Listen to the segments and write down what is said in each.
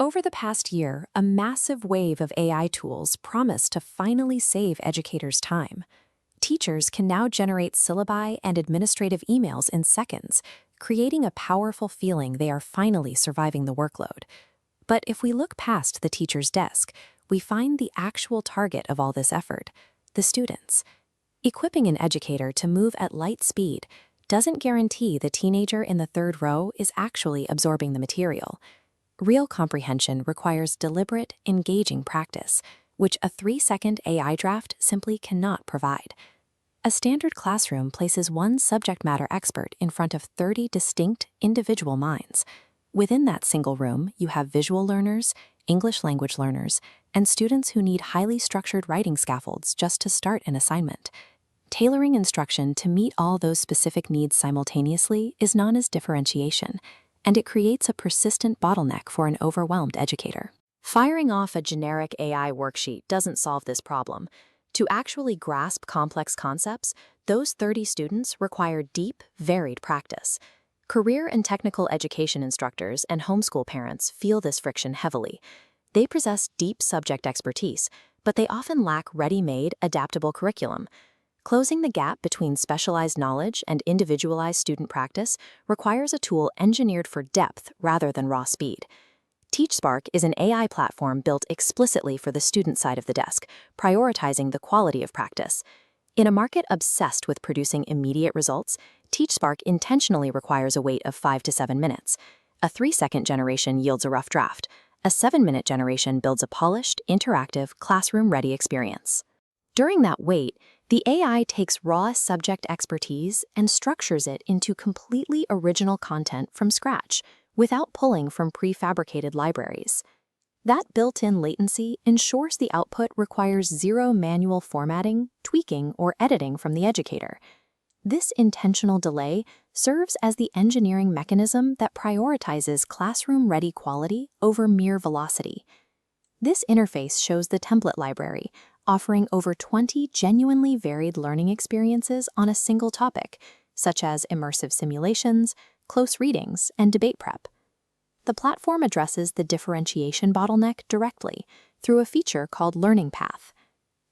Over the past year, a massive wave of AI tools promise to finally save educators time. Teachers can now generate syllabi and administrative emails in seconds, creating a powerful feeling they are finally surviving the workload. But if we look past the teacher's desk, we find the actual target of all this effort: the students. Equipping an educator to move at light speed doesn't guarantee the teenager in the third row is actually absorbing the material. Real comprehension requires deliberate, engaging practice, which a 3-second AI draft simply cannot provide. A standard classroom places one subject matter expert in front of 30 distinct, individual minds. Within that single room, you have visual learners, English language learners, and students who need highly structured writing scaffolds just to start an assignment. Tailoring instruction to meet all those specific needs simultaneously is known as differentiation, and it creates a persistent bottleneck for an overwhelmed educator. Firing off a generic AI worksheet doesn't solve this problem. To actually grasp complex concepts, those 30 students require deep, varied practice. Career and technical education instructors and homeschool parents feel this friction heavily. They possess deep subject expertise, but they often lack ready-made, adaptable curriculum. Closing the gap between specialized knowledge and individualized student practice requires a tool engineered for depth rather than raw speed. TeachSpark is an AI platform built explicitly for the student side of the desk, prioritizing the quality of practice. In a market obsessed with producing immediate results, TeachSpark intentionally requires a wait of 5 to 7 minutes. A 3-second generation yields a rough draft. A 7-minute generation builds a polished, interactive, classroom-ready experience. During that wait, the AI takes raw subject expertise and structures it into completely original content from scratch, without pulling from prefabricated libraries. That built-in latency ensures the output requires zero manual formatting, tweaking, or editing from the educator. This intentional delay serves as the engineering mechanism that prioritizes classroom-ready quality over mere velocity. This interface shows the template library, offering over 20 genuinely varied learning experiences on a single topic, such as immersive simulations, close readings, and debate prep. The platform addresses the differentiation bottleneck directly through a feature called Learning Path.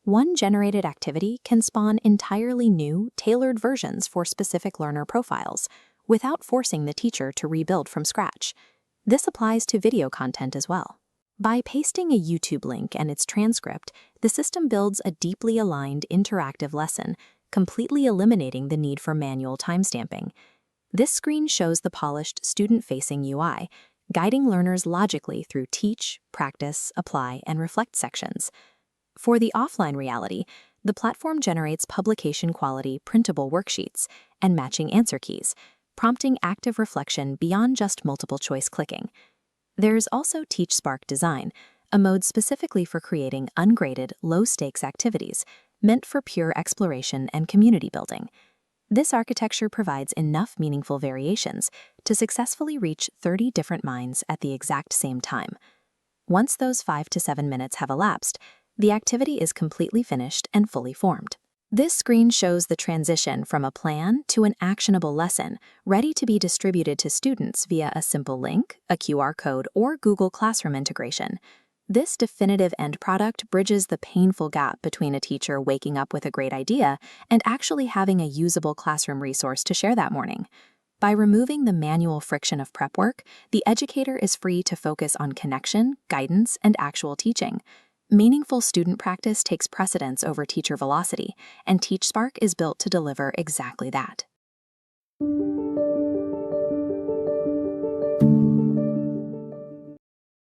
One generated activity can spawn entirely new, tailored versions for specific learner profiles, without forcing the teacher to rebuild from scratch. This applies to video content as well. By pasting a YouTube link and its transcript, the system builds a deeply aligned interactive lesson, completely eliminating the need for manual timestamping. This screen shows the polished student-facing UI, guiding learners logically through teach, practice, apply, and reflect sections. For the offline reality, the platform generates publication-quality printable worksheets and matching answer keys, prompting active reflection beyond just multiple-choice clicking. There's also TeachSpark Design, a mode specifically for creating ungraded, low-stakes activities meant for pure exploration and community building. This architecture provides enough meaningful variations to successfully reach 30 different minds at the exact same time. Once those 5 to 7 minutes have elapsed, the activity is completely finished and fully formed. This screen shows the transition from a plan to an actionable lesson, ready to be distributed to students via a simple link, a QR code, or Google Classroom integration. This definitive end product bridges the painful gap between a teacher waking up with a great idea and actually having a usable classroom resource to share that morning. By removing the manual friction of prep work, the educator is free to focus on connection, guidance, and actual teaching. Meaningful student practice takes precedence over teacher velocity, and TeachSpark is built to deliver exactly that.